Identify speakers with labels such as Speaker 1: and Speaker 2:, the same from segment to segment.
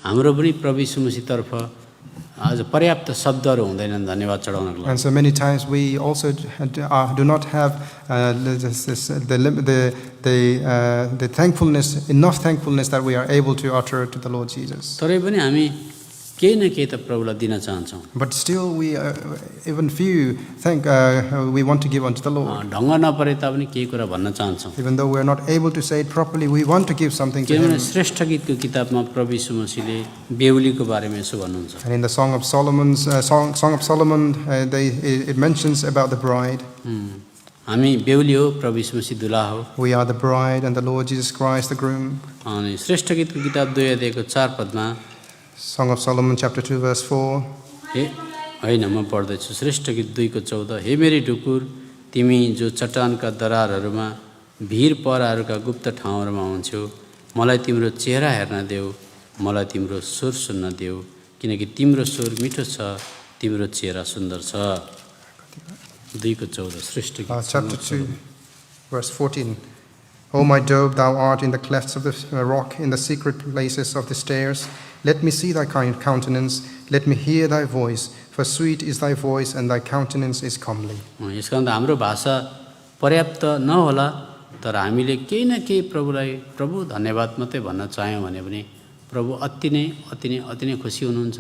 Speaker 1: हाम्रो पनि प्रभु यीशु मसीहतर्फ आज पर्याप्त शब्दहरू हुँदैनन् धन्यवाद चढाउनको लागि।
Speaker 2: And so many times we also do not have the thankfulness, enough thankfulness that we are able to utter to the Lord Jesus.
Speaker 1: तरै पनि हामी केही न केही त प्रभुलाई दिन चाहन्छौँ।
Speaker 2: But still we even few we want to give unto the Lord.
Speaker 1: ढङ्ग नपरे तापनि केही कुरा भन्न चाहन्छौँ।
Speaker 2: Even though we are not able to say it properly, we want to give something to
Speaker 1: किनभने
Speaker 2: Him.
Speaker 1: श्रेष्ठ गीतको किताबमा प्रभु यीशु मसीहले बेहुलीको बारेमा यसो भन्नुहुन्छ।
Speaker 2: And in the Song of Solomon, it mentions about the bride.
Speaker 1: हामी बेहुली हो, प्रभु यीशु मसीह दुल्हा हो।
Speaker 2: We are the bride and the Lord Jesus Christ the groom.
Speaker 1: अनि श्रेष्ठ गीतको किताब 2 अध्यायको 4 पदमा
Speaker 2: Song of Solomon chapter 2 verse 4.
Speaker 1: होइन म पढ्दैछु। श्रेष्ठ गीत 2 को 14 हे मेरी ढुकुर तिमी जो चट्टानका दरारहरूमा भिर पराहरूका गुप्त ठाउँहरूमा हुन्छौ, मलाई तिम्रो चेहरा हेर्न देऊ, मलाई तिम्रो स्वर सुन्न देऊ, किनकि तिम्रो स्वर मिठो छ, तिम्रो चेहरा सुन्दर छ। 2 को 14 श्रेष्ठ गीत
Speaker 2: Chapter 2 verse 14. O my dove, thou art in the clefts of the rock, in the secret places of the stairs. Let me see thy kind countenance, let me hear thy voice, for sweet is thy voice and thy countenance is comely.
Speaker 1: यसकारण हाम्रो भाषा पर्याप्त नहोला, तर हामीले केही न केही प्रभुलाई प्रभु धन्यवाद मात्रै भन्न चाह्यौँ भने पनि प्रभु अति नै खुसी हुनुहुन्छ।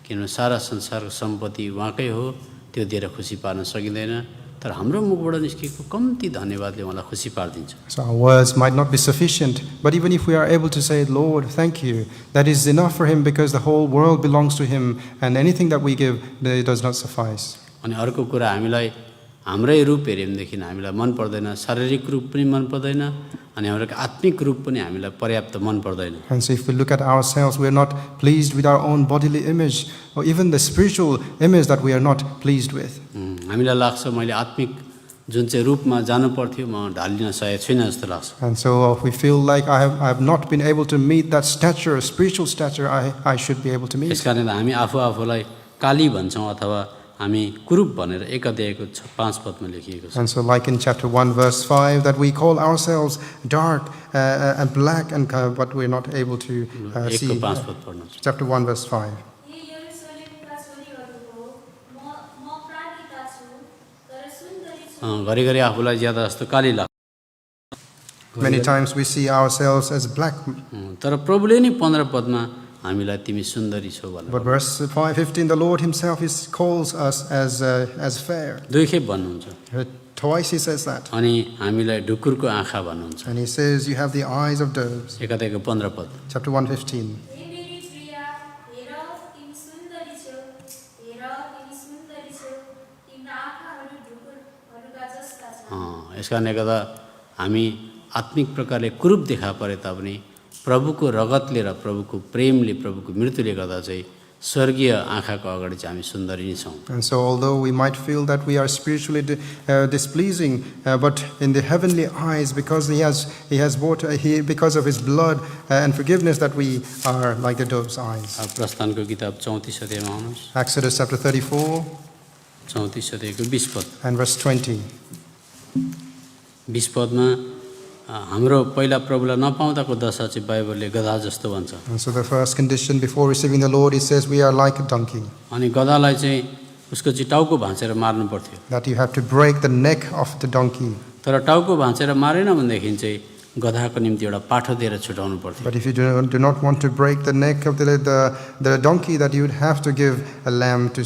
Speaker 1: किनभने सारा संसारको सम्पत्ति उहाँकै हो, त्यो दिएर खुसी पार्न सकिँदैन, तर हाम्रो मुखबाट निस्केको कम्ती धन्यवादले उहाँलाई खुसी पार्दिन्छ।
Speaker 2: So our words might not be sufficient, but even if we are able to say, Lord, thank you, that is enough for Him, because the whole world belongs to Him, and anything that we give, it does not suffice.
Speaker 1: अनि अर्को कुरा हामीलाई हाम्रै रूप हेऱ्यौँ भनेदेखि हामीलाई मन पर्दैन, शारीरिक रूप पनि मन पर्दैन, अनि हाम्रो आत्मिक रूप पनि हामीलाई पर्याप्त मन पर्दैन।
Speaker 2: And so if we look at ourselves, we are not pleased with our own bodily image, or even the spiritual image that we are not pleased with.
Speaker 1: हामीलाई लाग्छ मैले आत्मिक जुन चाहिँ रूपमा जानु पर्थ्यो म ढालिन सकेको छुइनँ जस्तो लाग्छ।
Speaker 2: And so we feel like I have not been able to meet that stature, spiritual stature I should be able to meet.
Speaker 1: यसकारण हामी आफूलाई काली भन्छौँ अथवा हामी कुरूप भनेर 1 अध्यायको 5 पदमा लेखिएको छ।
Speaker 2: And so like in chapter 1 verse 5 that we call ourselves dark and black, and but we are not able to see.
Speaker 1: 1 को 5 पद पढ्नु छ।
Speaker 2: Chapter 1 verse 5.
Speaker 1: घरिघरि आफूलाई ज्यादा जस्तो काली लाग्छ।
Speaker 2: Many times we see ourselves as black.
Speaker 1: तर प्रभुले नि 15 पदमा हामीलाई तिमी सुन्दरी छौ भनेर।
Speaker 2: But verse 5:15, the Lord Himself calls us as fair.
Speaker 1: दुई खेप भन्नुहुन्छ।
Speaker 2: Twice He says that.
Speaker 1: अनि हामीलाई ढुकुरको आँखा भन्नुहुन्छ।
Speaker 2: And He says, you have the eyes of doves.
Speaker 1: 1 अध्यायको 15 पद।
Speaker 2: Chapter 1:15.
Speaker 1: यसका कारणले गर्दा हामी आत्मिक प्रकारले कुरूप देखा परे तापनि प्रभुको रगतले र प्रभुको प्रेमले, प्रभुको मृत्युले गर्दा चाहिँ स्वर्गीय आँखाको अगाडि चाहिँ हामी सुन्दरी नै छौँ।
Speaker 2: And so although we might feel that we are spiritually displeasing, but in the heavenly eyes, because He has bought because of His blood and forgiveness, that we are like the dove's eyes.
Speaker 1: प्रस्थानको किताब 34 अध्यायमा आउनुहोस्।
Speaker 2: Exodus chapter 34
Speaker 1: 34 अध्यायको 20 पद
Speaker 2: and verse 20.
Speaker 1: 20 पदमा हाम्रो पहिला प्रभुलाई नपाउँदाको दशा चाहिँ बाइबलले गधा जस्तो भन्छ।
Speaker 2: And so the first condition before receiving the Lord, He says we are like a donkey.
Speaker 1: अनि गधालाई चाहिँ उसको चाहिँ टाउको भाँचेर मार्नु पर्थ्यो।
Speaker 2: That you have to break the neck of the donkey.
Speaker 1: तर टाउको भाँचेर मारेन भनेदेखि चाहिँ गधाको निम्ति एउटा पाठो दिएर छुटाउनु पर्थ्यो।
Speaker 2: But if you do not want to break the neck of the donkey, that you would have to give a lamb to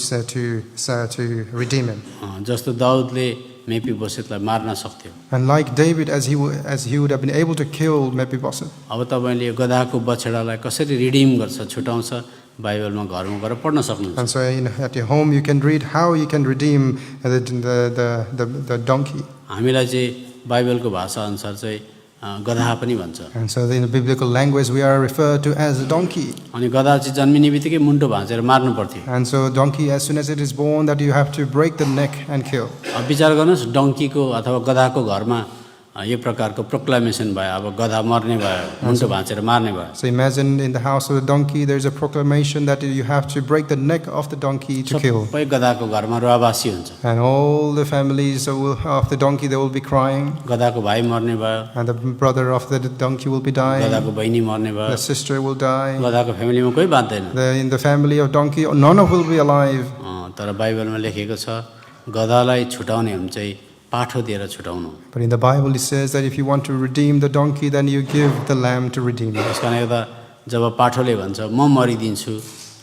Speaker 2: redeem him.
Speaker 1: जस्तो दाउदले मेफिबोसेतलाई मार्न सक्थ्यो।
Speaker 2: And like David, as he would have been able to kill Mephibosheth.
Speaker 1: अब तपाईले गधाको बछडालाई कसरी redeem गर्छ, छुटाउँछ, बाइबलमा घरमा गएर पढ्न सक्नुहुन्छ।
Speaker 2: And so at your home you can read how you can redeem the donkey.
Speaker 1: हामीलाई चाहिँ बाइबलको भाषा अनुसार चाहिँ गधा पनि भन्छ।
Speaker 2: And so in the biblical language we are referred to as a donkey.
Speaker 1: अनि गधा चाहिँ जन्मिने बित्तिकै मुन्टो भाँचेर मार्नु पर्थ्यो।
Speaker 2: And so donkey, as soon as it is born, that you have to break the neck and kill.
Speaker 1: अब विचार गर्नुहोस्, डङ्कीको अथवा गधाको घरमा यो प्रकारको प्रोक्लामेसन भयो, अब गधा मर्ने भयो, मुन्टो भाँचेर मार्ने भयो।
Speaker 2: So imagine in the house of the donkey, there's a proclamation that you have to break the neck of the donkey to kill.
Speaker 1: सबै गधाको घरमा रुवाबासी हुन्छ।
Speaker 2: And all the families of the donkey, they will be crying.
Speaker 1: गधाको भाइ मर्ने भयो,
Speaker 2: And the brother of the donkey will be dying.
Speaker 1: गधाको बहिनी मर्ने भयो,
Speaker 2: The sister will die.
Speaker 1: गधाको फ्यामिलीमा कोही बाँच्दैन।
Speaker 2: In the family of donkey, none of will be alive.
Speaker 1: तर बाइबलमा लेखेको छ गधालाई छुटाउने हो भने चाहिँ पाठो दिएर छुटाउनु।
Speaker 2: But in the Bible, it says that if you want to redeem the donkey, then you give the lamb to redeem it.
Speaker 1: त्यस कारणले गर्दा जब पाठोले भन्छ म मरिदिन्छु,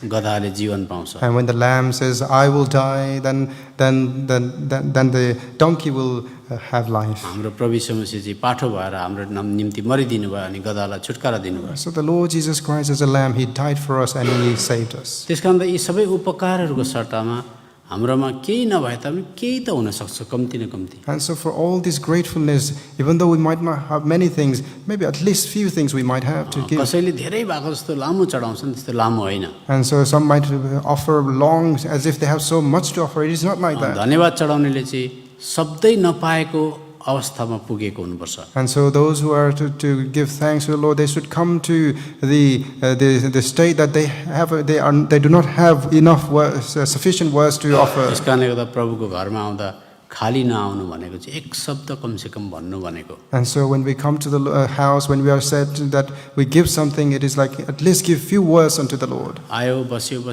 Speaker 1: गधाले जीवन पाउँछ।
Speaker 2: And when the lamb says, I will die, then the donkey will have life.
Speaker 1: हाम्रो प्रभु यीशु मसीह चाहिँ पाठो भएर हाम्रो निम्ति मरिदिनु भयो अनि गधालाई छुटकारा दिनुभयो।
Speaker 2: So the Lord Jesus Christ as a lamb, He died for us and He saved us.
Speaker 1: त्यसकारण यी सबै उपकारहरूको सट्टामा हाम्रोमा केही नभए तापनि केही त हुनसक्छ, कम्ती न कम्ती।
Speaker 2: And so for all this gratefulness, even though we might not have many things, maybe at least few things we might have to give.
Speaker 1: कसैले धेरै भएको जस्तो लामो चढाउँछन्, त्यस्तो लामो होइन।
Speaker 2: And so some might offer long as if they have so much to offer. It is not like that.
Speaker 1: धन्यवाद चढाउनेले चाहिँ शब्दै नपाएको अवस्थामा पुगेको हुनुपर्छ।
Speaker 2: And so those who are to give thanks to the Lord, they should come to the state that they do not have enough words, sufficient words to offer.
Speaker 1: त्यस कारणले गर्दा प्रभुको घरमा आउँदा खाली नआउनु भनेको चाहिँ एक शब्द कमसेकम भन्नु भनेको।
Speaker 2: And so when we come to the house, when we are said that we give something, it is like at least give few words unto the Lord.
Speaker 1: आयो बस्यो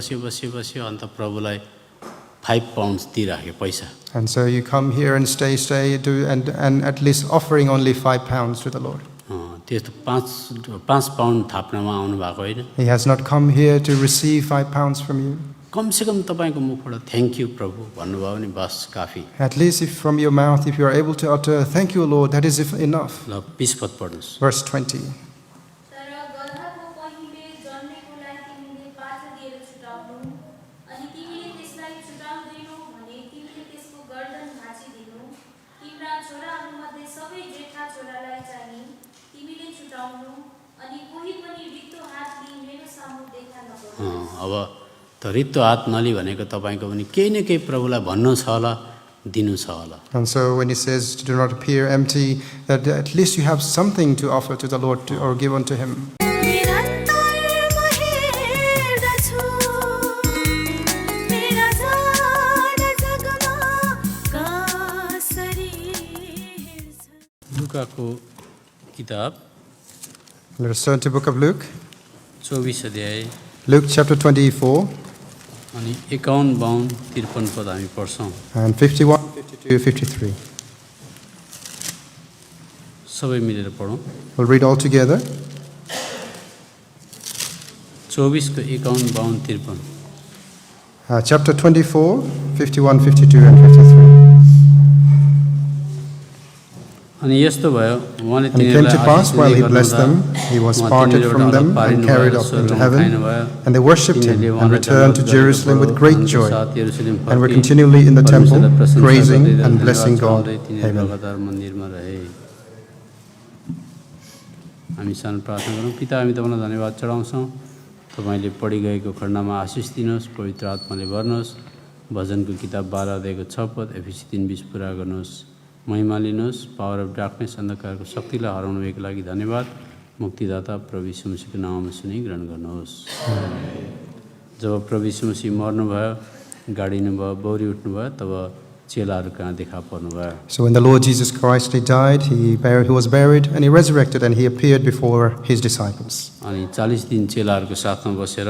Speaker 1: अन्त प्रभुलाई 5 पाउन्ड्स दिइराख्यो पैसा।
Speaker 2: And so you come here and stay and at least offering only 5 pounds to the Lord.
Speaker 1: त्यस्तो 5 pound थाप्नमा आउनु भएको होइन।
Speaker 2: He has not come here to receive 5 pounds from you.
Speaker 1: कमसेकम तपाईँको मुखबाट थ्याङ्क यू प्रभु भन्नुभयो भने बस काफी।
Speaker 2: At least if from your mouth, if you are able to utter, thank you, Lord, that is enough.
Speaker 1: ल 20 पद पढ्नुहोस्।
Speaker 2: Verse 20.
Speaker 1: अब त रित्तो हात नली भनेको तपाईँको पनि केही न केही प्रभुलाई भन्नु छ होला, दिनु छ होला।
Speaker 2: And so when he says do not appear empty, that at least you have something to offer to the Lord or give unto him.
Speaker 1: लुकाको किताब
Speaker 2: Let us turn to the book of Luke.
Speaker 1: 24 अध्याय
Speaker 2: Luke chapter 24
Speaker 1: अनि 51, 52, 53 पद हामी पढ्छौँ।
Speaker 2: and 51, 52, 53.
Speaker 1: सबै मिलेर पढौँ।
Speaker 2: We'll read all together.
Speaker 1: 24 को 51, 52, 53।
Speaker 2: Chapter 24, 51, 52, and 53.
Speaker 1: अनि यस्तो भयो उहाँले
Speaker 2: And it came to pass while he blessed them, he was parted from them and carried up into heaven, and they worshipped him and returned to Jerusalem with great joy, and were continually in the temple, praising and blessing God. Amen.
Speaker 1: हामी सानो प्रार्थना गरौँ। पिता, हामी तपाईँलाई धन्यवाद चढाउँछौँ। तपाईँले पढि गएको खण्डमा आशिष दिनुहोस्, पवित्र आत्माले भर्नुहोस्। भजनको किताब 12 अध्यायको 6 पद एफिसी 3:20 पुरा गर्नुहोस्। महिमा लिनुहोस्। पावर अफ डार्कनेस अन्धकारको शक्तिलाई हराउनुको लागि धन्यवाद। मुक्तिदाता प्रभु यीशु मसीहको नाममा सुनि ग्रहण गर्नुहोस्। जब प्रभु यीशु मसीह मर्नुभयो, गाडिनुभयो, बौरी उठ्नुभयो, तब चेलाहरू कहाँ देखा पर्नुभयो।
Speaker 2: So when the Lord Jesus Christ, he died, he was buried, and he resurrected, and he appeared before his disciples.
Speaker 1: अनि 40 दिन चेलाहरूको साथमा बसेर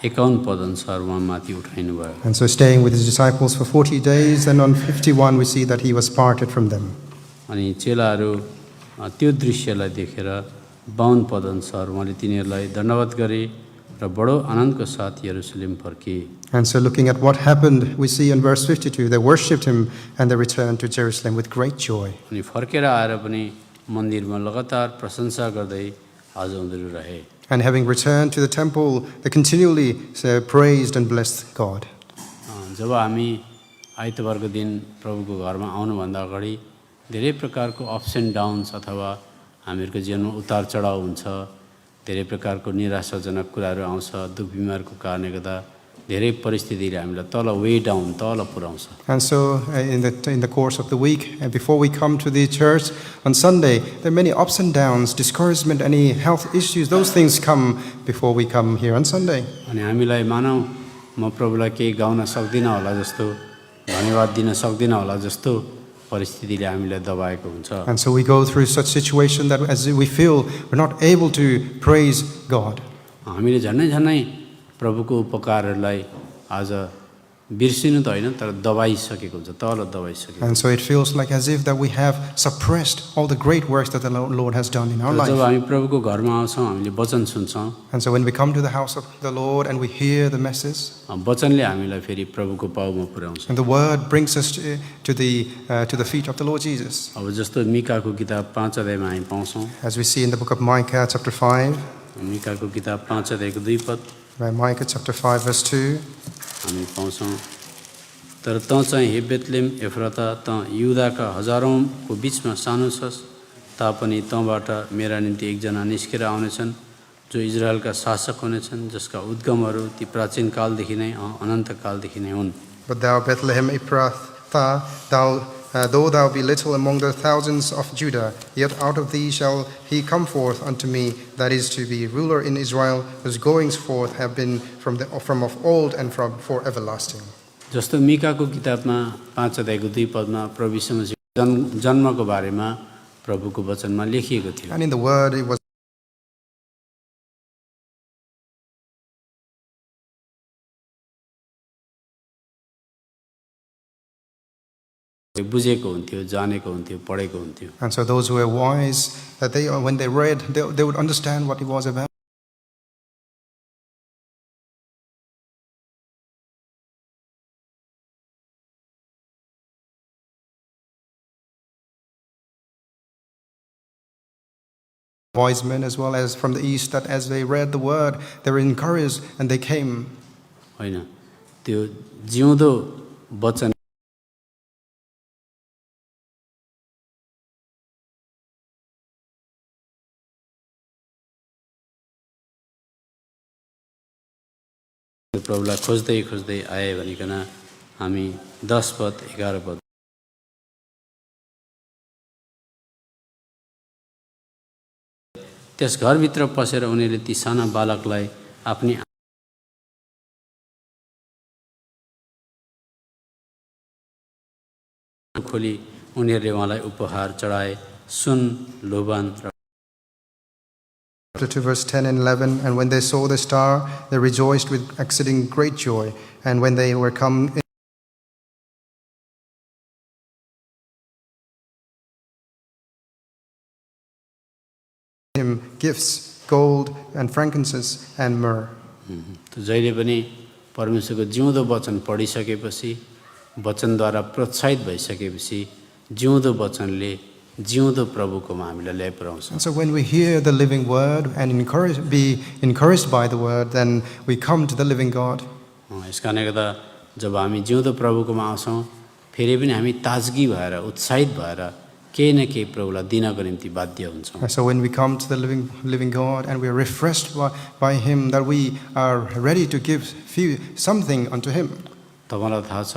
Speaker 1: 51 पद अनुसार उहाँ माथि उठाइनु भयो।
Speaker 2: And so staying with his disciples for 40 days, and on 51 we see that he was parted from them.
Speaker 1: अनि चेलाहरू त्यो दृश्यलाई देखेर 52 पद अनुसार उहाँले तिनीहरूलाई दण्डवत गरे र बडो आनन्दको साथ यरुशलेम फर्के।
Speaker 2: And so looking at what happened, we see in verse 52, they worshipped him and they returned to Jerusalem with great joy.
Speaker 1: अनि फर्केर आएर पनि मन्दिरमा लगातार प्रशंसा गर्दै आज उनीहरू रहे।
Speaker 2: And having returned to the temple, they continually praised and blessed God.
Speaker 1: जब हामी आइतबारको दिन प्रभुको घरमा आउनुभन्दा अगाडि धेरै प्रकारको अप्स एन्ड डाउन्स अथवा हामीहरूको जीवनमा उतार चढाव हुन्छ, धेरै प्रकारको निराशाजनक कुराहरू आउँछ, दुःख बिमारको कारणले गर्दा धेरै परिस्थितिले हामीलाई तल वे डाउन तल पुर्याउँछ।
Speaker 2: And so, in the course of the week, before we come to the church on Sunday, there are many ups and downs, discouragement, any health issues. Those things come before we come here on Sunday.
Speaker 1: अनि हामीलाई मानौ म प्रभुलाई केही गाउन सक्दिनँ होला जस्तो, धन्यवाद दिन सक्दिनँ होला जस्तो परिस्थितिले हामीलाई दबाएको हुन्छ।
Speaker 2: And so we go through such situation that as we feel we're not able to praise God.
Speaker 1: हामीले झन्नै प्रभुको उपकारहरूलाई आज बिर्सिनु त होइन तर दबाइसकेको हुन्छ, तल दबाइसकेको।
Speaker 2: And so it feels like as if that we have suppressed all the great works that the Lord has done in our
Speaker 1: job
Speaker 2: life.
Speaker 1: हामी प्रभुको घरमा आउँछौँ हामीले वचन सुन्छौँ,
Speaker 2: And so when we come to the house of the Lord and we hear the message,
Speaker 1: वचनले हामीलाई फेरि प्रभुको पाउमा पुर्याउँछ।
Speaker 2: and the word brings us to the feet of the Lord Jesus.
Speaker 1: अब जस्तो मिकाको किताब 5 अध्यायमा हामी पाउँछौँ,
Speaker 2: As we see in the book of Micah chapter 5,
Speaker 1: मिकाको किताब 5 अध्यायको 2 पद
Speaker 2: by Micah chapter 5 verse 2,
Speaker 1: हामी पाउँछौँ, तर तँ चाहिँ हे बेतलेम एफ्राता, तँ युदाका हजारौँको बिचमा सानो छस्, तापनि तँबाट मेरा निम्ति एकजना निस्केर आउनेछन् जो इजरायलका शासक हुनेछन्, जसका उद्गमहरू ती प्राचीन कालदेखि नै अनन्त कालदेखि नै हुन्।
Speaker 2: But thou Bethlehem Ephrathah, though thou be little among the thousands of Judah, yet out of thee shall he come forth unto me, that is to be ruler in Israel, whose goings forth have been from of old and from for everlasting.
Speaker 1: जस्तो मिकाको किताबमा 5 अध्यायको 2 पदमा प्रभु यीशु मसीहको जन्मको बारेमा प्रभुको वचनमा लेखिएको थियो।
Speaker 2: And in the word it was
Speaker 1: बुझेको हुन्थ्यो, जानेको हुन्थ्यो, पढेको हुन्थ्यो।
Speaker 2: And so those who were wise, that when they read, they would understand what it was about. Wise men as well as from the east, that as they read the word, they were encouraged and they came.
Speaker 1: होइन, त्यो जिउँदो वचन प्रभुलाई खोज्दै खोज्दै आए भनिकन हामी 10 पद 11 पद त्यस घरभित्र पसेर उनीहरूले ती साना बालकलाई आफ्नी खोली उनीहरूले उहाँलाई उपहार चढाए, सुन, लोबान र
Speaker 2: Chapter 2 verse 10 and 11, and when they saw the star, they rejoiced with exceeding great joy. And when they were come him gifts, gold and frankincense and myrrh.
Speaker 1: जहिले पनि परमेश्वरको जिउँदो वचन पढिसकेपछि, वचनद्वारा प्रोत्साहित भइसकेपछि जिउँदो वचनले जिउँदो प्रभुकोमा हामीलाई ल्याइपुर्याउँछ।
Speaker 2: And so when we hear the living word and be encouraged by the word, then we come to the living God.
Speaker 1: यस कारणले गर्दा जब हामी जिउँदो प्रभुकोमा आउँछौँ, फेरि पनि हामी ताजगी भएर उत्साहित भएर केही न केही प्रभुलाई दिनको निम्ति बाध्य हुन्छौँ।
Speaker 2: And so when we come to the living God and we are refreshed by him, that we are ready to give something unto him.
Speaker 1: तपाईलाई थाहा छ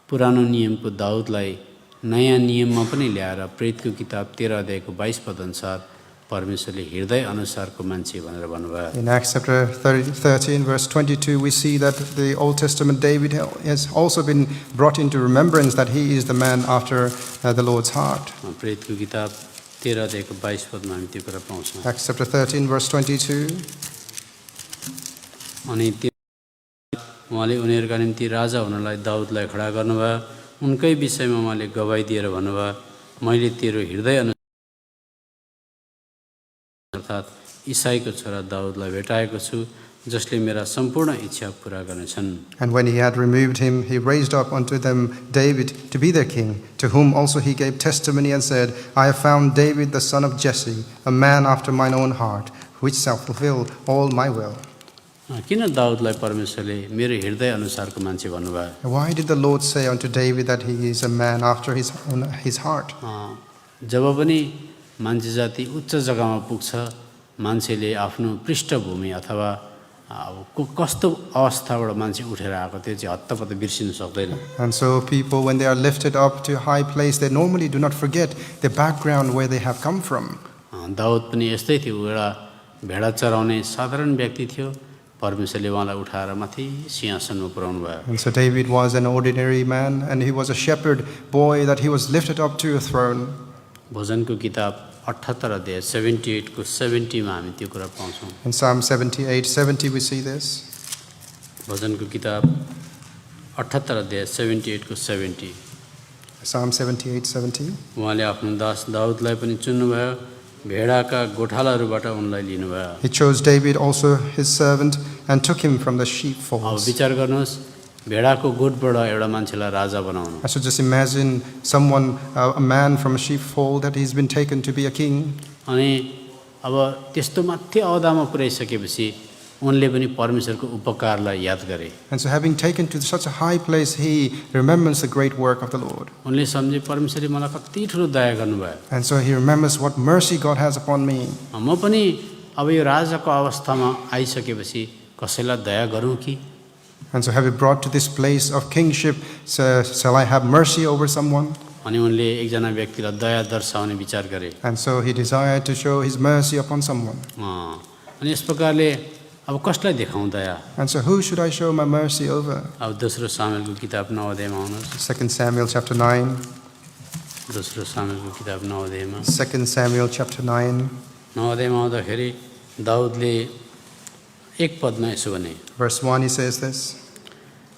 Speaker 1: पुरानो नियमको दाउदलाई नयाँ नियममा पनि ल्याएर प्रेरितको किताब 13 अध्यायको 22 पद अनुसार परमेश्वरले हृदय अनुसारको मान्छे भनेर भन्नुभयो।
Speaker 2: In Acts chapter 13 verse 22, we see that the Old Testament David has also been brought into remembrance that he is the man after the Lord's heart.
Speaker 1: प्रेरितको किताब 13 अध्यायको 22 पदमा हामी त्यो कुरा पाउँछौँ।
Speaker 2: Acts chapter 13 verse 22.
Speaker 1: अनि उहाँले उनीहरूका निम्ति राजा हुनलाई दाउदलाई खडा गर्नुभयो, उनकै विषयमा उहाँले गवाई दिएर भन्नुभयो, मैले तेरो हृदय अर्थात् इसाईको छोरा दाउदलाई भेटाएको छु, जसले मेरा सम्पूर्ण इच्छा पूरा गर्नेछन्।
Speaker 2: And when he had removed him, he raised up unto them David to be their king, to whom also he gave testimony and said, I have found David the son of Jesse, a man after mine own heart, which shall fulfill all my will.
Speaker 1: किन दाउदलाई परमेश्वरले मेरो हृदय अनुसारको मान्छे भन्नुभयो?
Speaker 2: Why did the Lord say unto David that he is a man after his heart?
Speaker 1: जब पनि मान्छे जाति उच्च जग्गामा पुग्छ, मान्छेले आफ्नो पृष्ठभूमि अथवा अब कस्तो अवस्थाबाट मान्छे उठेर आएको त्यो चाहिँ हत्तपत्त बिर्सिनु सक्दैन।
Speaker 2: And so people, when they are lifted up to a high place, they normally do not forget the background where they have come from.
Speaker 1: Daud पनि यस्तै थियो, एउटा भेडा चराउने साधारण व्यक्ति थियो, परमेश्वरले उहाँलाई उठाएर माथि सिंहासनमा पुर्याउनु भयो।
Speaker 2: And so David was an ordinary man, and he was a shepherd boy that he was lifted up to a throne.
Speaker 1: भजनको किताब 78 अध्याय 78 को 70 मा हामी त्यो कुरा पाउँछौँ।
Speaker 2: In Psalm 78:70 we see this.
Speaker 1: भजनको किताब 78 अध्याय 78 को 70।
Speaker 2: Psalm 78:70.
Speaker 1: उहाँले आफ्नो दास दाउदलाई पनि चुन्नुभयो, भेडाका गोठालाहरूबाट उनलाई लिनुभयो।
Speaker 2: He chose David also his servant and took him from the
Speaker 1: अब
Speaker 2: sheepfolds.
Speaker 1: विचार गर्नुहोस्, भेडाको गोठबाट एउटा मान्छेलाई राजा बनाउनु।
Speaker 2: So just imagine someone, a man from a sheepfold, that he's been taken to be a king.
Speaker 1: अनि अब त्यस्तो माथि अहदामा पुर्याइसकेपछि उनले पनि परमेश्वरको उपकारलाई याद गरे।
Speaker 2: And so having taken to such a high place, he remembers the great work of the Lord.
Speaker 1: उनले सम्झे परमेश्वरले मलाई कति ठुलो दया गर्नुभयो।
Speaker 2: And so he remembers what mercy God has upon me.
Speaker 1: म पनि अब यो राजाको अवस्थामा आइसकेपछि कसैलाई दया गरौँ कि?
Speaker 2: And so having brought to this place of kingship, shall I have mercy over someone?
Speaker 1: अनि उनले एकजना व्यक्तिलाई दया दर्शाउने विचार गरे।
Speaker 2: And so he desired to show his mercy upon someone.
Speaker 1: अनि यस प्रकारले अब कसलाई देखाउँ दया?
Speaker 2: And so who should I show my mercy over?
Speaker 1: अब दोस्रो सामुएलको किताब 9 अध्यायमा आउनुहोस्।
Speaker 2: 2 Samuel chapter 9.
Speaker 1: दोस्रो सामुएलको किताब 9 अध्यायमा
Speaker 2: 2 Samuel chapter 9.
Speaker 1: 9 अध्यायमा आउँदाखेरि दाउदले एक पदमा यसो भने।
Speaker 2: Verse 1 he says this.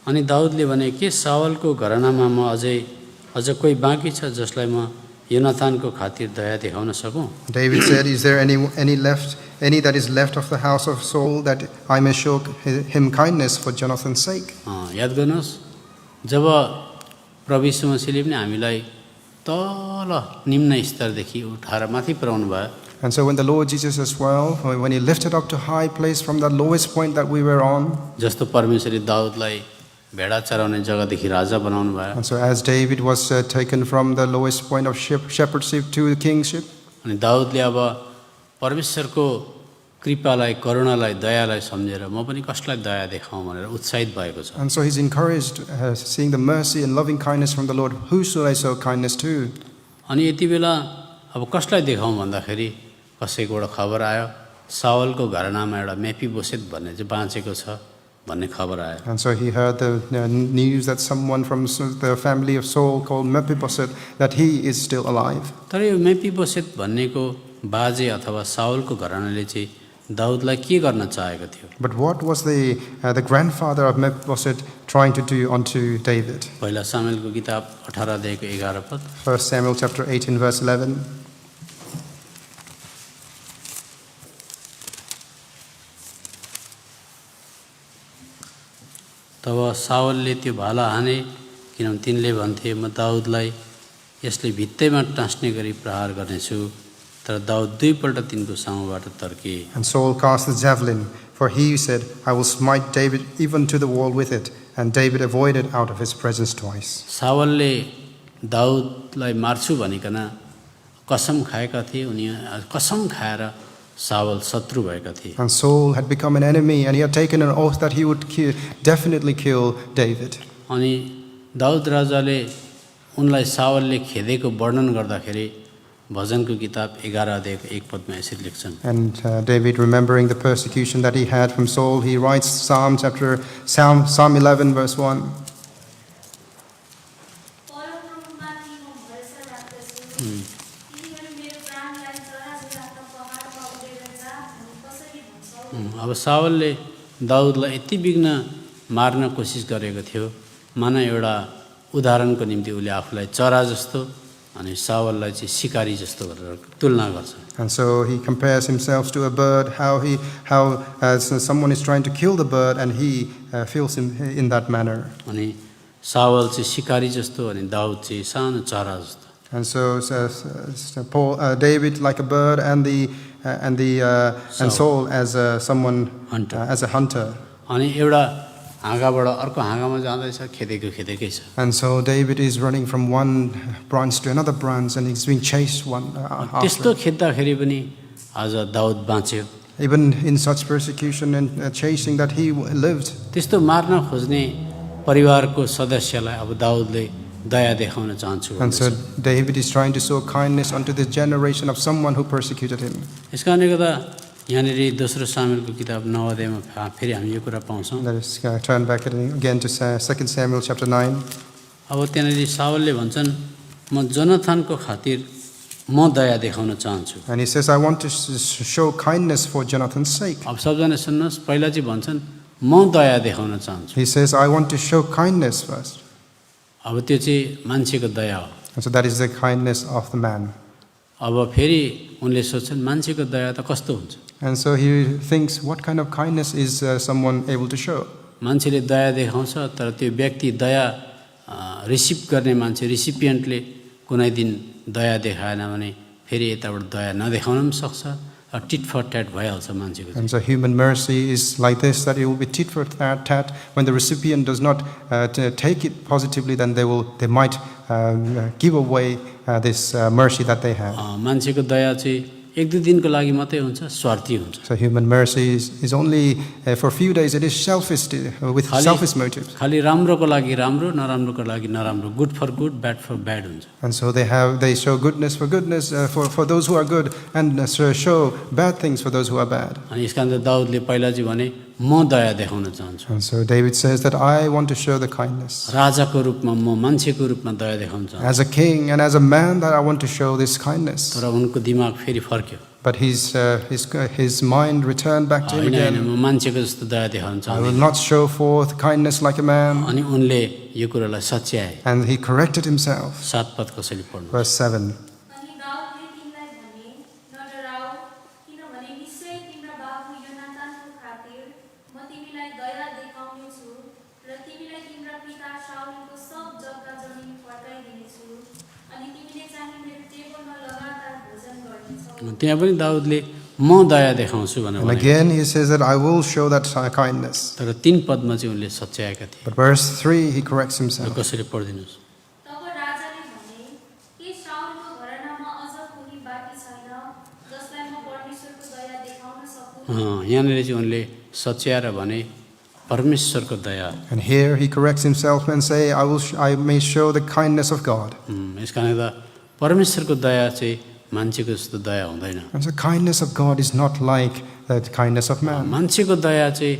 Speaker 1: अनि दाउदले भने के सावलको घरानामा म अझ कोही बाँकी छ जसलाई म योनातानको खातिर दया देखाउन सकूँ?
Speaker 2: David said, is there any that is left of the house of Saul, that I may show him kindness for Jonathan's sake?
Speaker 1: याद गर्नुहोस्, जब प्रभु यीशु मसीहले पनि हामीलाई तल निम्न स्तरदेखि उठाएर माथि पुर्याउनु भयो।
Speaker 2: And so when the Lord Jesus as well, when he lifted up to high place from the lowest point that we were on,
Speaker 1: जस्तो परमेश्वरले दाउदलाई भेडा चराउने जग्गादेखि राजा बनाउनु भयो।
Speaker 2: and so as David was taken from the lowest point of shepherdship to the kingship,
Speaker 1: अनि दाउदले अब परमेश्वरको कृपालाई, करुणालाई, दयालाई सम्झेर म पनि कसलाई दया देखाउँ भनेर उत्साहित भएको छ।
Speaker 2: and so he's encouraged, seeing the mercy and loving kindness from the Lord, who should I show kindness to?
Speaker 1: अनि यति बेला अब कसलाई देखाउँ भन्दाखेरि कसैको एउटा खबर आयो, सावलको घरानामा एउटा मेफीबोसेत भन्ने चाहिँ बाँचेको छ भन्ने खबर आयो।
Speaker 2: And so he heard the news that someone from the family of Saul called Mephibosheth, that he is still alive.
Speaker 1: तर यो मेफीबोसेत भन्नेको बाजे अथवा सावलको घरानाले चाहिँ दाउदलाई के गर्न चाहेको थियो?
Speaker 2: But what was the grandfather of Mephibosheth trying to do unto David?
Speaker 1: पहिला सामुएलको किताब 18 अध्यायको 11 पद।
Speaker 2: 1 Samuel chapter 18 verse 11.
Speaker 1: तब सावलले त्यो भाला हाने, किनभने तिनले भन्थे म दाउदलाई यसले भित्तैमा टाँस्ने गरी प्रहार गर्नेछु, तर दाउद दुईपल्ट तिनको सामुबाट तर्के।
Speaker 2: And Saul cast the javelin, for he said, I will smite David even to the wall with it. And David avoided out of his presence twice.
Speaker 1: सावलले दाउदलाई मार्छु भनिकन कसम खाएका थिए, उनी कसम खाएर सावल शत्रु भएका थिए।
Speaker 2: And Saul had become an enemy, and he had taken an oath that he would definitely kill David.
Speaker 1: अनि दाउद राजाले उनलाई सावलले खेदेको वर्णन गर्दाखेरि भजनको किताब 11 अध्यायको 1 पदमा यसरी लेख्छन्।
Speaker 2: And David, remembering the persecution that he had from Saul, he writes Psalm 11 verse 1. अब
Speaker 1: सावलले दाउदलाई यति बिघ्न मार्न कोसिस गरेको थियो, माना एउटा उदाहरणको निम्ति उसले आफूलाई चरा जस्तो अनि सावललाई चाहिँ शिकारी जस्तो गरेर तुलना गर्छ।
Speaker 2: And so he compares himself to a bird, how someone is trying to kill the bird, and he feels him in that manner.
Speaker 1: अनि सावल चाहिँ शिकारी जस्तो अनि दाउद चाहिँ सानो चरा जस्तो।
Speaker 2: And so David like a bird, and Saul as someone
Speaker 1: hunter.
Speaker 2: As a hunter.
Speaker 1: अनि एउटा हाँगाबाट अर्को हाँगामा जाँदैछ, खेदेकै छ।
Speaker 2: And so David is running from one branch to another branch, and he's being chased one after.
Speaker 1: त्यस्तो खेद्दाखेरि पनि आज दाउद बाँच्यो।
Speaker 2: even in such persecution and chasing that he lived.
Speaker 1: त्यस्तो मार्न खोज्ने परिवारको सदस्यलाई अब दाउदले दया देखाउन चाहन्छु
Speaker 2: And so
Speaker 1: भन्दैछ।
Speaker 2: David is trying to show kindness unto this generation of someone who persecuted him.
Speaker 1: यस कारणले गर्दा यहाँनिर दोस्रो सामुएलको किताब 9 अध्यायमा फेरि हामी यो कुरा पाउँछौँ।
Speaker 2: Let us turn back again to 2 Samuel chapter 9.
Speaker 1: अब त्यहाँनिर साउलले भन्छन् म जोनाथनको खातिर म दया देखाउन चाहन्छु।
Speaker 2: And he says, I want to show kindness for Jonathan's sake.
Speaker 1: अब सबजना सुन्नुहोस्, पहिला चाहिँ भन्छन् म दया देखाउन चाहन्छु।
Speaker 2: He says, I want to show kindness first.
Speaker 1: अब त्यो चाहिँ मान्छेको दया हो।
Speaker 2: And so that is the kindness of the man.
Speaker 1: अब फेरि उनले सोच्छन् मान्छेको दया त कस्तो हुन्छ?
Speaker 2: And so he thinks, what kind of kindness is someone able to show?
Speaker 1: मान्छेले दया देखाउँछ, तर त्यो व्यक्ति दया रिसिभ गर्ने मान्छे रिसिपिएन्टले कुनै दिन दया देखाएन भने फेरि यताबाट दया नदेखाउन पनि सक्छ। टिट फर ट्याट भइहाल्छ मान्छेको।
Speaker 2: And so human mercy is like this, that it will be tit for tat. When the recipient does not take it positively, then they might give away this mercy that they have.
Speaker 1: मान्छेको दया चाहिँ एक दुई दिनको लागि मात्रै हुन्छ, स्वार्थी हुन्छ।
Speaker 2: So human mercy is only for a few days. It is selfish, with selfish motives.
Speaker 1: खालि राम्रोको लागि राम्रो, नराम्रोको लागि नराम्रो, good for good, bad for bad हुन्छ।
Speaker 2: And so they show goodness for goodness for those who are good, and show bad things for those who are bad.
Speaker 1: अनि यसकारण दाउदले पहिला चाहिँ भने म दया देखाउन चाहन्छु।
Speaker 2: And so David says that I want to show the kindness.
Speaker 1: राजाको रूपमा म मान्छेको रूपमा दया देखाउन चाहन्छु।
Speaker 2: As a king and as a man, that I want to show this kindness.
Speaker 1: तर उनको दिमाग फेरि फर्क्यो।
Speaker 2: But his mind returned back to him
Speaker 1: होइन
Speaker 2: again.
Speaker 1: म मान्छेको जस्तो दया देखाउन
Speaker 2: I will
Speaker 1: चाहन्छु।
Speaker 2: not show forth kindness like a man.
Speaker 1: अनि उनले यो कुरालाई सच्याए।
Speaker 2: And he corrected himself.
Speaker 1: 7 पद कसैले पढ्नु?
Speaker 2: Verse 7.
Speaker 3: अनि दाउदले तिनलाई भने, नडराऊ, किनभने निश्चय तिम्रा बाबु योनातानको खातिर म तिमीलाई दया देखाउनेछु र तिमीलाई तिम्रा पिता शाऊलको सब जग्गा जमिन फर्काइदिनेछु अनि तिमीले चाहिँ मेरो टेबलमा लगातार भोजन गर्नेछौ।
Speaker 1: त्यहाँ पनि दाउदले म दया देखाउँछु भनेर
Speaker 2: And
Speaker 1: भने।
Speaker 2: again he says that I will show that kindness.
Speaker 1: तर 3 पदमा चाहिँ उनले सच्याएका थिए।
Speaker 2: But verse 3, he corrects
Speaker 1: र
Speaker 2: himself.
Speaker 1: कसरी पढिदिनुहोस्?
Speaker 3: तब राजाले भने, के शाऊलको घरानामा अझ कोही बाँकी छैन जसलाई म परमेश्वरको दया देखाउन सकूँ?
Speaker 1: यहाँनिर चाहिँ उनले सच्याएर भने परमेश्वरको दया।
Speaker 2: And here he corrects himself and say, I may show the kindness of God.
Speaker 1: यस कारणले गर्दा परमेश्वरको दया चाहिँ मान्छेको जस्तो दया हुँदैन।
Speaker 2: And the kindness of God is not like the kindness of man.
Speaker 1: मान्छेको दया चाहिँ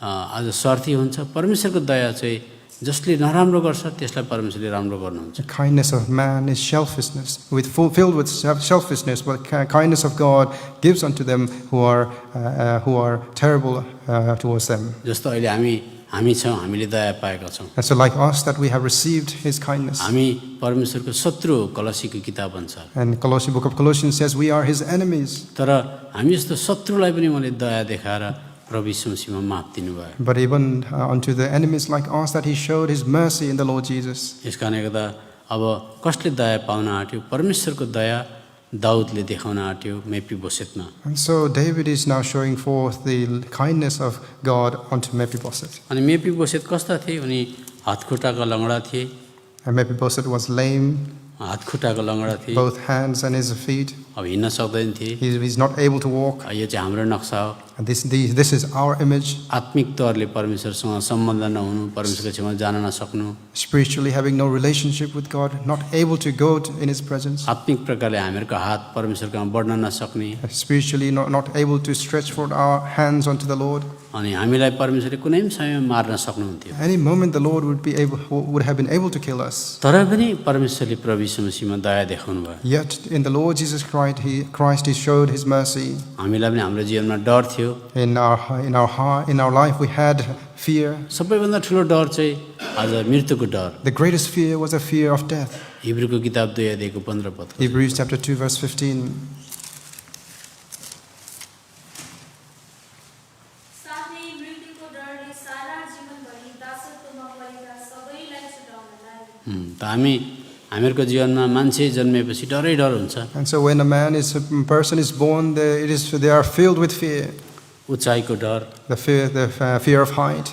Speaker 1: आज स्वार्थी हुन्छ, परमेश्वरको दया चाहिँ जसले नराम्रो गर्छ त्यसलाई परमेश्वरले राम्रो गर्नुहुन्छ।
Speaker 2: The kindness of man is selfishness, filled with selfishness, but kindness of God gives unto them who are terrible towards them.
Speaker 1: जस्तो अहिले हामी छौँ, हामीले दया पाएका छौँ।
Speaker 2: And so like us, that we have received his kindness.
Speaker 1: हामी परमेश्वरको शत्रु हो कलसीको किताब भन्छ।
Speaker 2: And book of Colossians says we are his enemies.
Speaker 1: तर हामी जस्तो शत्रुलाई पनि उनले दया देखाएर प्रभु यीशु मसीहमा माफ दिनुभयो।
Speaker 2: But even unto the enemies like us, that he showed his mercy in the Lord Jesus.
Speaker 1: यस कारणले गर्दा अब कसले दया पाउन आँट्यो? परमेश्वरको दया दाउदले देखाउन आँट्यो मेफिबोसेतमा।
Speaker 2: And so David is now showing forth the kindness of God unto Mephibosheth.
Speaker 1: अनि मेफिबोसेत कस्ता थिए? उनी हातखुट्टाका लङ्गडा थिए।
Speaker 2: And Mephibosheth was lame,
Speaker 1: हातखुट्टाको लङ्गडा थिए।
Speaker 2: both hands and his feet.
Speaker 1: अब हिँड्न सक्दैन थिए।
Speaker 2: He's not able to walk.
Speaker 1: यो चाहिँ हाम्रो नक्सा हो।
Speaker 2: And this is our image.
Speaker 1: आत्मिक तौरले परमेश्वरसँग सम्बन्ध नहुनु, परमेश्वरको छेउमा जान नसक्नु,
Speaker 2: Spiritually having no relationship with God, not able to go in his presence.
Speaker 1: आत्मिक प्रकारले हामीहरूको हात परमेश्वरकोमा बढ्न नसक्ने,
Speaker 2: Spiritually not able to stretch forth our hands unto the Lord.
Speaker 1: अनि हामीलाई परमेश्वरले कुनै पनि समयमा मार्न सक्नुहुन्थ्यो।
Speaker 2: Any moment the Lord would have been able to kill us.
Speaker 1: तर पनि परमेश्वरले प्रभु यीशु मसीहमा दया देखाउनु भयो।
Speaker 2: Yet in the Lord Jesus Christ he showed his mercy.
Speaker 1: हामीलाई पनि हाम्रो जीवनमा डर थियो।
Speaker 2: In our life we had fear.
Speaker 1: सबैभन्दा ठुलो डर चाहिँ आज मृत्युको डर।
Speaker 2: The greatest fear was a fear of death.
Speaker 1: हिब्रूको किताब 2 अध्यायको 15 पद।
Speaker 2: Hebrews chapter 2 verse 15.
Speaker 3: साथै मृत्युको डरले सारा जीवनभरि दासत्वमा परेका सबैलाई छुटाउनलाई।
Speaker 1: त हामीहरूको जीवनमा मान्छे जन्मेपछि डरै डर हुन्छ।
Speaker 2: And so when a person is born, they are filled with fear.
Speaker 1: उचाइको डर,
Speaker 2: The fear of height,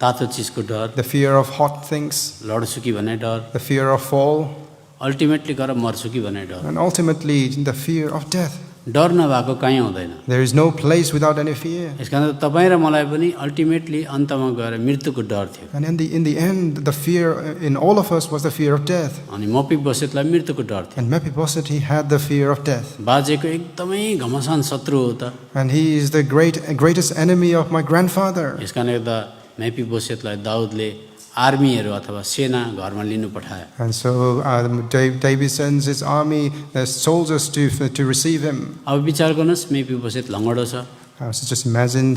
Speaker 1: तातो चिजको डर,
Speaker 2: the fear of hot things,
Speaker 1: लड्छु कि भन्ने डर,
Speaker 2: the fear of fall,
Speaker 1: ultimately गएर मर्छु कि भन्ने डर।
Speaker 2: and ultimately the fear of death.
Speaker 1: डर नभएको कहीँ हुँदैन।
Speaker 2: There is no place without any fear.
Speaker 1: यस कारण तपाईँ र मलाई पनि अल्टिमेटली अन्तमा गएर मृत्युको डर थियो।
Speaker 2: And in the end, the fear in all of us was the fear of death.
Speaker 1: अनि मफिबोसेतलाई मृत्युको डर थियो।
Speaker 2: And Mephibosheth, he had the fear of death.
Speaker 1: बाजेको एकदमै घमसान शत्रु हो त।
Speaker 2: And he is the greatest enemy of my grandfather.
Speaker 1: यस कारणले गर्दा मेफिबोसेतलाई दाउदले आर्मीहरू अथवा सेना घरमा लिनु पठायो।
Speaker 2: And so David sends his army, soldiers to receive him.
Speaker 1: अब विचार गर्नुहोस् मेफिबोसेत लङ्गडो छ
Speaker 2: So just imagine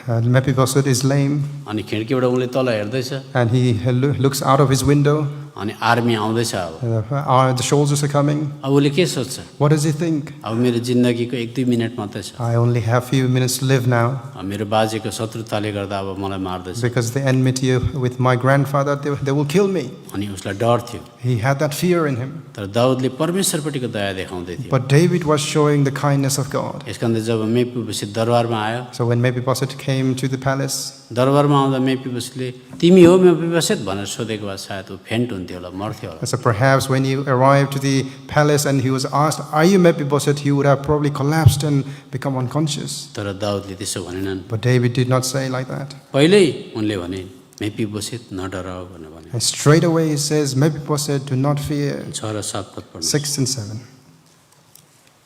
Speaker 2: Mephibosheth is lame,
Speaker 1: अनि खिड्कीबाट उनले तल हेर्दैछ
Speaker 2: and he looks out of his window.
Speaker 1: अनि आर्मी आउँदैछ। अब
Speaker 2: The soldiers are coming.
Speaker 1: अब उसले के सोच्छ?
Speaker 2: What does he think?
Speaker 1: अब मेरो जिन्दगीको 1-2 मिनट मात्रै छ।
Speaker 2: I only have few minutes to live now.
Speaker 1: अब मेरो बाजेको शत्रुताले गर्दा अब मलाई मार्दैछ।
Speaker 2: Because the enmity with my grandfather, they will kill me.
Speaker 1: अनि उसलाई डर थियो।
Speaker 2: He had that fear in him.
Speaker 1: तर दाउदले परमेश्वरपट्टिको दया देखाउँदै थियो।
Speaker 2: But David was showing the kindness of God.
Speaker 1: यसकारण जब मेफिबोसेत दरबारमा आयो,
Speaker 2: So when Mephibosheth came to the palace,
Speaker 1: दरबारमा आउँदा मेफिबोसेतले तिमी हो मेफिबोसेत भनेर सोधेको भए सायद ऊ फेन्ट हुन्थ्यो होला, मर्थ्यो होला।
Speaker 2: so perhaps when he arrived to the palace and he was asked, "Are you Mephibosheth?" he would have probably collapsed and become unconscious.
Speaker 1: तर दाउदले त्यसो भनेनन्।
Speaker 2: But David did not say like that.
Speaker 1: पहिल्यै उनले भने मेफिबोसेत नडराऊ भनेर भने।
Speaker 2: And straight away he says, "Mephibosheth, do not fear."
Speaker 1: 6 र 7 पद पढ्नु।
Speaker 2: 6 and 7.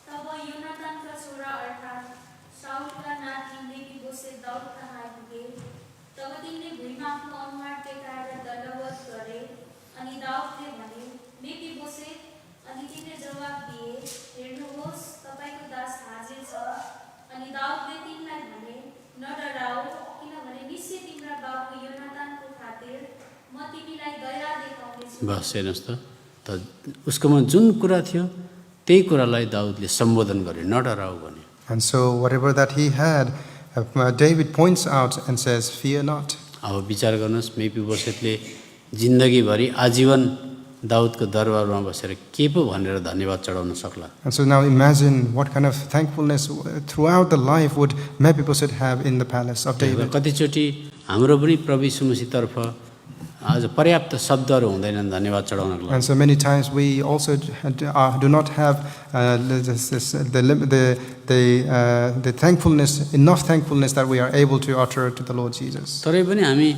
Speaker 3: तब योनातानका छोरा अर्थात् साउलका नाति मेफिबोसेत दाउद कहाँ आइपुगे। तब तिनले भुइँमा आफ्नो अनुहार टेकाएर दण्डवत गरे। अनि दाउदले भने, मेफिबोसेत। अनि तिनले जवाफ दिए, हेर्नुहोस्, तपाईँको दास हाजिर छ। अनि दाउदले तिनलाई भने, नडराऊ, किनभने निश्चय तिम्रा बाबु योनातानको खातिर म तिमीलाई दया देखाउनेछु।
Speaker 1: बस हेर्नुहोस् त उसकोमा जुन कुरा थियो त्यही कुरालाई दाउदले सम्बोधन गरे, नडराऊ भने।
Speaker 2: And so whatever that he had, David points out and says, "Fear not."
Speaker 1: अब विचार गर्नुहोस् मेफिबोसेतले जिन्दगीभरि आजीवन दाउदको दरबारमा बसेर के पो भनेर धन्यवाद चढाउन सक्ला।
Speaker 2: And so now imagine what kind of thankfulness throughout the life would Mephibosheth have in the palace of David.
Speaker 1: कतिचोटि हाम्रो पनि प्रभु यीशु मसीहतर्फ आज पर्याप्त शब्दहरू हुँदैनन् धन्यवाद चढाउनको लागि।
Speaker 2: And so many times we also do not have the thankfulness, enough thankfulness that we are able to utter to the Lord Jesus.
Speaker 1: तरै पनि हामी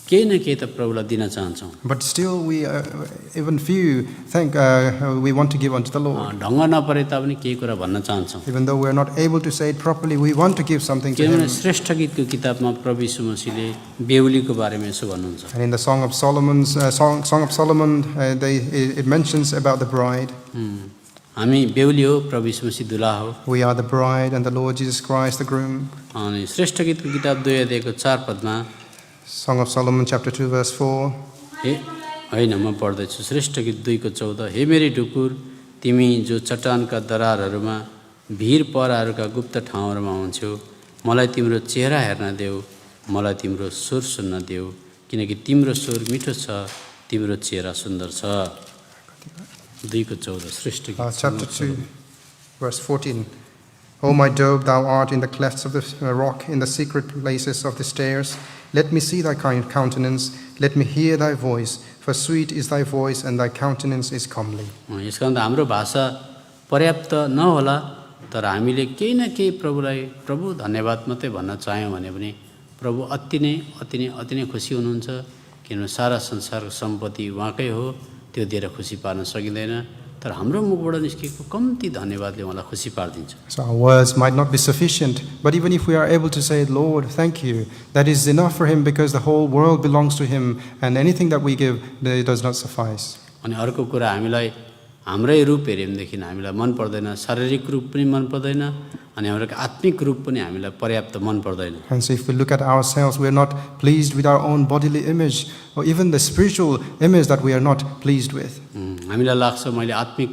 Speaker 1: केही न केही त प्रभुलाई दिन चाहन्छौँ।
Speaker 2: But still we even few we want to give unto the Lord.
Speaker 1: ढङ्ग नपरे तापनि केही कुरा भन्न चाहन्छौँ।
Speaker 2: Even though we are not able to say it properly, we want to give something to
Speaker 1: किनभने
Speaker 2: Him.
Speaker 1: श्रेष्ठ गीतको किताबमा प्रभु यीशु मसीहले बेहुलीको बारेमा यसो भन्नुहुन्छ।
Speaker 2: And in the Song of Solomon, it mentions about the bride.
Speaker 1: हामी बेहुली हो, प्रभु यीशु मसीह दुल्हा हो।
Speaker 2: We are the bride and the Lord Jesus Christ the groom.
Speaker 1: अनि श्रेष्ठ गीतको किताब 2 अध्यायको 4 पदमा
Speaker 2: Song of Solomon chapter 2 verse 4.
Speaker 1: होइन म पढ्दैछु। श्रेष्ठ गीत 2:14 हे मेरी ढुकुर, तिमी जो चट्टानका दरारहरूमा भिर पराहरूका गुप्त ठाउँहरूमा हुन्छौ, मलाई तिम्रो चेहरा हेर्न देऊ, मलाई तिम्रो स्वर सुन्न देऊ, किनकि तिम्रो स्वर मिठो छ, तिम्रो चेहरा सुन्दर छ। 2:14 श्रेष्ठ गीत।
Speaker 2: Chapter 2 verse 14. O my dove, thou art in the clefts of the rock, in the secret places of the stairs. Let me see thy kind countenance, let me hear thy voice, for sweet is thy voice and thy countenance is comely.
Speaker 1: यस कारण हाम्रो भाषा पर्याप्त नहोला, तर हामीले केही न केही प्रभुलाई प्रभु धन्यवाद मात्रै भन्न चाह्यौँ भने पनि प्रभु अति नै खुसी हुनुहुन्छ। किनभने सारा संसारको सम्पत्ति उहाँकै हो, त्यो दिएर खुसी पार्न सकिँदैन, तर हाम्रो मुखबाट निस्केको कम्ती धन्यवादले उहाँलाई खुसी पार्दिन्छ।
Speaker 2: So our words might not be sufficient, but even if we are able to say, "Lord, thank you," that is enough for Him, because the whole world belongs to Him, and anything that we give, it does not suffice.
Speaker 1: अनि अर्को कुरा हामीलाई हाम्रै रूप हेऱ्यो भनेदेखि हामीलाई मन पर्दैन, शारीरिक रूप पनि मन पर्दैन, अनि हाम्रो आत्मिक रूप पनि हामीलाई पर्याप्त मन पर्दैन।
Speaker 2: And so if we look at ourselves, we are not pleased with our own bodily image, or even the spiritual image that we are not pleased with.
Speaker 1: हामीलाई लाग्छ मैले आत्मिक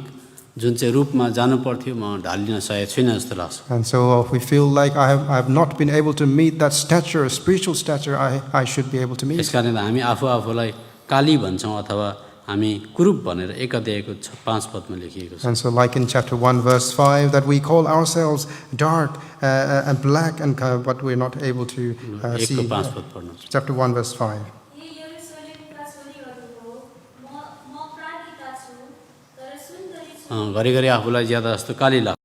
Speaker 1: जुन चाहिँ रूपमा जानु पर्थ्यो म ढालिन सकेको छुइनँ जस्तो लाग्छ।
Speaker 2: And so we feel like I have not been able to meet that stature, spiritual stature I should be able to meet.
Speaker 1: यसकारण हामी आफूलाई काली भन्छौँ अथवा हामी कुरूप भनेर 1 अध्यायको 5 पदमा लेखिएको छ।
Speaker 2: And so like in chapter 1 verse 5 that we call ourselves dark and black, and but we're not able to see.
Speaker 1: 1:5 पद पढ्नुहोस्।
Speaker 2: Chapter 1 verse 5.
Speaker 3: हे यरुशलेमका छोरीहरू हो, म प्राणीका छु, तर सुन्दरी छु।
Speaker 1: घरिघरि आफूलाई ज्यादा जस्तो काली लाग्छ।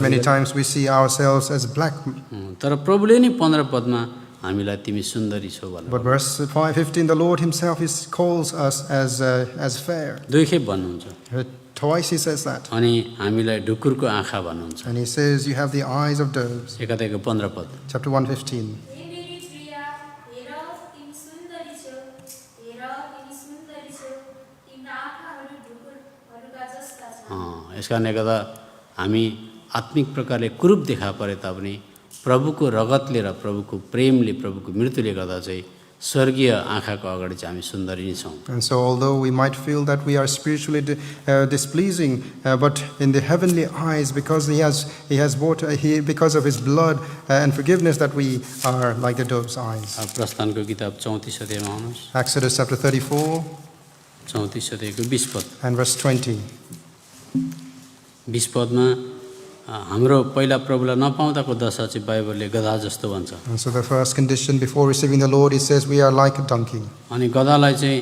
Speaker 2: Many times we see ourselves as black.
Speaker 1: तर प्रभुले नि 15 पदमा हामीलाई तिमी सुन्दरी छौ भनेर
Speaker 2: But verse 5:15, the Lord himself calls us as fair.
Speaker 1: दुईखेप भन्नुहुन्छ
Speaker 2: Twice he says that.
Speaker 1: अनि हामीलाई ढुकुरको आँखा भन्नुहुन्छ
Speaker 2: And he says, you have the eyes of doves.
Speaker 1: एकादेखि 15 पद
Speaker 2: Chapter 1:15.
Speaker 3: हे मेरी प्रिया, हेर तिमी सुन्दरी छौ, हेर तिमी सुन्दरी छौ, तिम्रा आँखाहरू ढुकुरहरूका जस्ता छन्।
Speaker 1: यस कारणले गर्दा हामी आत्मिक प्रकारले कुरूप देखा परे तापनि प्रभुको रगतले र प्रभुको प्रेमले प्रभुको मृत्युले गर्दा चाहिँ स्वर्गीय आँखाको अगाडि चाहिँ हामी सुन्दरी नै छौँ।
Speaker 2: And so although we might feel that we are spiritually displeasing, but in the heavenly eyes, because he has bought because of his blood and forgiveness, that we are like the dove's eyes.
Speaker 1: प्रस्थानको किताब 34 अध्यायमा आउनुहोस्।
Speaker 2: Exodus chapter 34
Speaker 1: 34 अध्यायको 20 पद
Speaker 2: and verse 20.
Speaker 1: 20 पदमा हाम्रो पहिला प्रभुलाई नपाउँदाको दशा चाहिँ बाइबलले गधा जस्तो भन्छ।
Speaker 2: And so the first condition before receiving the Lord, he says we are like a donkey.
Speaker 1: अनि गधालाई चाहिँ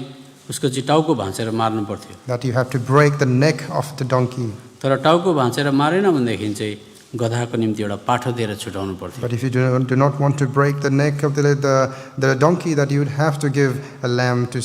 Speaker 1: उसको चाहिँ टाउको भाँचेर मार्नु पर्थ्यो।
Speaker 2: That you have to break the neck of the donkey.
Speaker 1: तर टाउको भाँचेर मारेन भनेदेखि चाहिँ गधाको निम्ति एउटा पाठो दिएर छुटाउनु पर्थ्यो।
Speaker 2: But if you do not want to break the neck of the donkey, that you would have to give a lamb to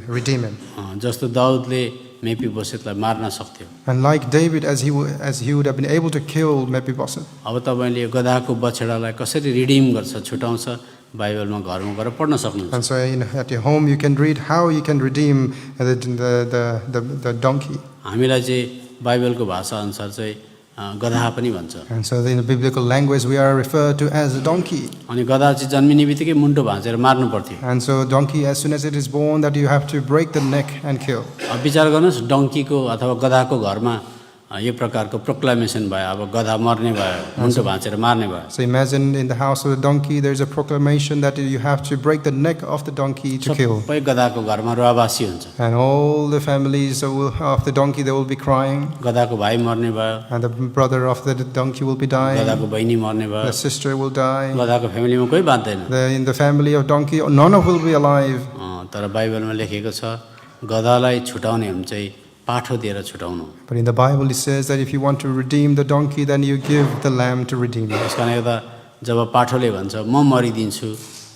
Speaker 2: redeem him.
Speaker 1: जस्तो दाउदले मेफिबोसेतलाई मार्न सक्थ्यो।
Speaker 2: And like David, as he would have been able to kill Mephibosheth.
Speaker 1: अब तपाईँले यो गधाको बछडालाई कसरी redeem गर्छ छुटाउँछ बाइबलमा घरमा गएर पढ्न सक्नुहुन्छ।
Speaker 2: And so at your home you can read how you can redeem the donkey.
Speaker 1: हामीलाई चाहिँ बाइबलको भाषा अनुसार चाहिँ गधा पनि भन्छ।
Speaker 2: And so in the biblical language we are referred to as a donkey.
Speaker 1: अनि गधा चाहिँ जन्मिने बित्तिकै मुन्टो भाँचेर मार्नु पर्थ्यो।
Speaker 2: And so donkey, as soon as it is born, that you have to break the neck and kill.
Speaker 1: अब विचार गर्नुहोस् डङ्कीको अथवा गधाको घरमा यो प्रकारको प्रोक्लामेसन भयो, अब गधा मर्ने भयो, मुन्टो भाँचेर मार्ने भयो।
Speaker 2: So imagine in the house of the donkey there is a proclamation that you have to break the neck of the donkey to kill.
Speaker 1: सबै गधाको घरमा रुवाबासी हुन्छ।
Speaker 2: And all the families of the donkey, they will be crying.
Speaker 1: गधाको भाइ मर्ने भयो,
Speaker 2: And the brother of the donkey will be dying.
Speaker 1: गधाको बहिनी मर्ने भयो,
Speaker 2: The sister will die.
Speaker 1: गधाको फ्यामिलीमा कोही बाँच्दैन।
Speaker 2: In the family of donkey, none of will be alive.
Speaker 1: तर बाइबलमा लेखेको छ गधालाई छुटाउने हो भने चाहिँ पाठो दिएर छुटाउनु।
Speaker 2: But in the Bible it says that if you want to redeem the donkey, then you give the lamb to redeem it.
Speaker 1: त्यस कारणले गर्दा जब पाठोले भन्छ म मरिदिन्छु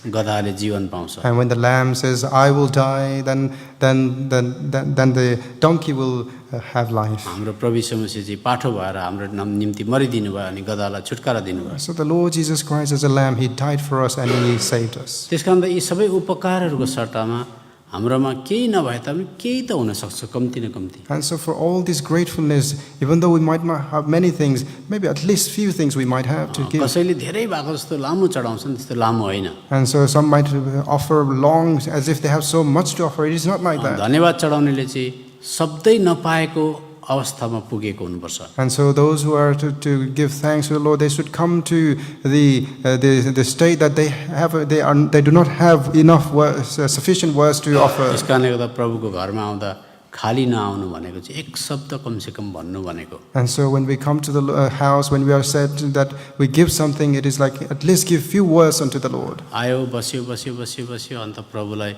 Speaker 1: गधाले जीवन पाउँछ।
Speaker 2: And when the lamb says, I will die, then the donkey will have life.
Speaker 1: हाम्रो प्रभु यीशु मसीह चाहिँ पाठो भएर हाम्रो निम्ति मरिदिनु भयो अनि गधालाई छुटकारा दिनुभयो।
Speaker 2: So the Lord Jesus Christ as a lamb, he died for us and he saved us.
Speaker 1: त्यसकारण यी सबै उपकारहरूको सट्टामा हाम्रोमा केही नभए तापनि केही त हुन सक्छ कम्ती न कम्ती।
Speaker 2: And so for all this gratefulness, even though we might not have many things, maybe at least few things we might have to give.
Speaker 1: कसैले धेरै भएको जस्तो लामो चढाउँछन्, त्यस्तो लामो होइन।
Speaker 2: And so some might offer long as if they have so much to offer. It is not like that.
Speaker 1: धन्यवाद चढाउनेले चाहिँ शब्दै नपाएको अवस्थामा पुगेको हुनुपर्छ।
Speaker 2: And so those who are to give thanks to the Lord, they should come to the state that they do not have enough sufficient words to offer.
Speaker 1: त्यस कारणले गर्दा प्रभुको घरमा आउँदा खाली नआउनु भनेको चाहिँ एक शब्द कमसेकम भन्नु भनेको।
Speaker 2: And so when we come to the house, when we are said that we give something, it is like at least give few words unto the Lord.
Speaker 1: आयो बस्यो बस्यो बस्यो बस्यो अन्त प्रभुलाई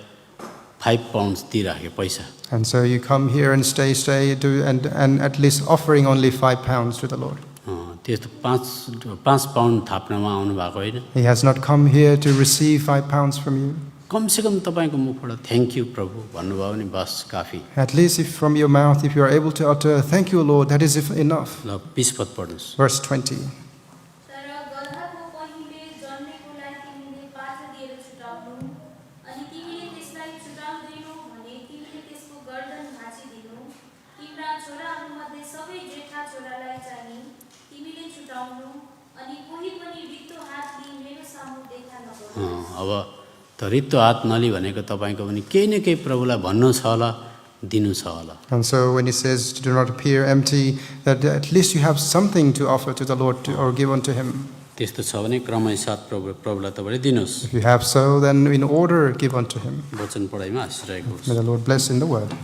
Speaker 1: 5 पाउन्ड दिइराख्यो पैसा।
Speaker 2: And so you come here and stay and at least offering only 5 pounds to the Lord.
Speaker 1: त्यस्तो 5 pound थाप्नमा आउनु भएको होइन।
Speaker 2: He has not come here to receive 5 pounds from you.
Speaker 1: कमसेकम तपाईँको मुखबाट थ्याङ्क यू प्रभु भन्नुभयो भने बस काफी।
Speaker 2: At least if from your mouth, if you are able to utter, thank you Lord, that is enough.
Speaker 1: ल 20 पद पढ्नुहोस्।
Speaker 2: Verse 20.
Speaker 3: तर गधाको पहिले जन्मेकोलाई तिमीले पाठो दिएर छुटाउनु, अनि तिमीले त्यसलाई छुटाउँदैनौ भने तिमीले त्यसको गर्दन भाँचिदिनु। तिम्रा छोराहरूमध्ये सबै जेठा छोरालाई चाहिँ तिमीले छुटाउनु, अनि कोही पनि रित्तो हात लिई मेरो सामु देखा नगर्नु।
Speaker 1: अब त रित्तो हात नलि भनेको तपाईँको पनि केही न केही प्रभुलाई भन्नु छ होला, दिनु छ होला।
Speaker 2: And so when he says do not appear empty, that at least you have something to offer to the Lord or give unto him.
Speaker 1: त्यस्तो छ भने क्रमैसाथ प्रभुलाई तपाईँले दिनुहोस्।
Speaker 2: If you have so, then in order give unto him.
Speaker 1: वचन पढाइमा आशिष रहेको होस्।
Speaker 2: May the Lord bless in the word.